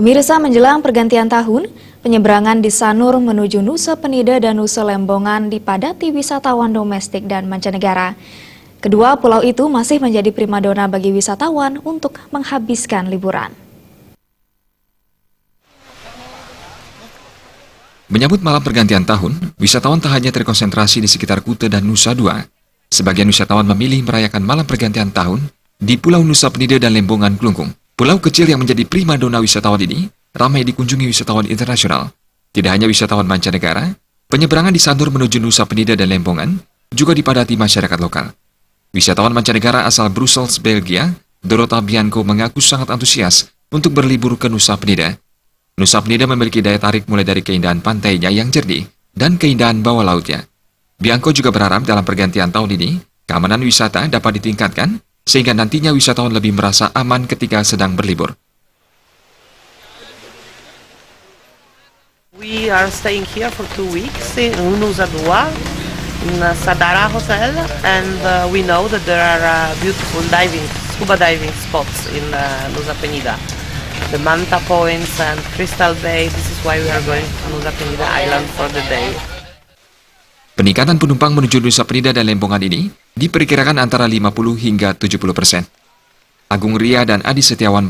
Pemirsa, menjelang pergantian tahun, penyeberangan di Sanur menuju Nusa Penida dan Nusa Lembongan dipadati wisatawan domestik dan mancanegara. Kedua pulau itu masih menjadi primadona bagi wisatawan untuk menghabiskan liburan. Menyambut malam pergantian tahun, wisatawan tak hanya terkonsentrasi di sekitar Kuta dan Nusa Dua. Sebagian wisatawan memilih merayakan malam pergantian tahun di Pulau Nusa Penida dan Lembongan Klungkung. Pulau kecil yang menjadi primadona wisatawan ini ramai dikunjungi wisatawan internasional. Tidak hanya wisatawan mancanegara, penyeberangan di Sanur menuju Nusa Penida dan Lembongan juga dipadati masyarakat lokal. Wisatawan mancanegara asal Brussels, Belgia, Dorota Bianco mengaku sangat antusias untuk berlibur ke Nusa Penida. Nusa Penida memiliki daya tarik mulai dari keindahan pantainya yang jernih dan keindahan bawah lautnya. Bianco juga berharap dalam pergantian tahun ini, keamanan wisata dapat ditingkatkan sehingga nantinya wisatawan lebih merasa aman ketika sedang berlibur. We are staying here for 2 weeks in Nusa Dua, in Sadara Hotel, and we know that there are beautiful scuba diving spots in Nusa Penida. The Manta Points and Crystal Bay, this is why we are going to Nusa Penida Island for the day. Peningkatan penumpang menuju Nusa Penida dan Lembongan ini diperkirakan antara 50 hingga 70%. Agung Ria dan Adi Setiawan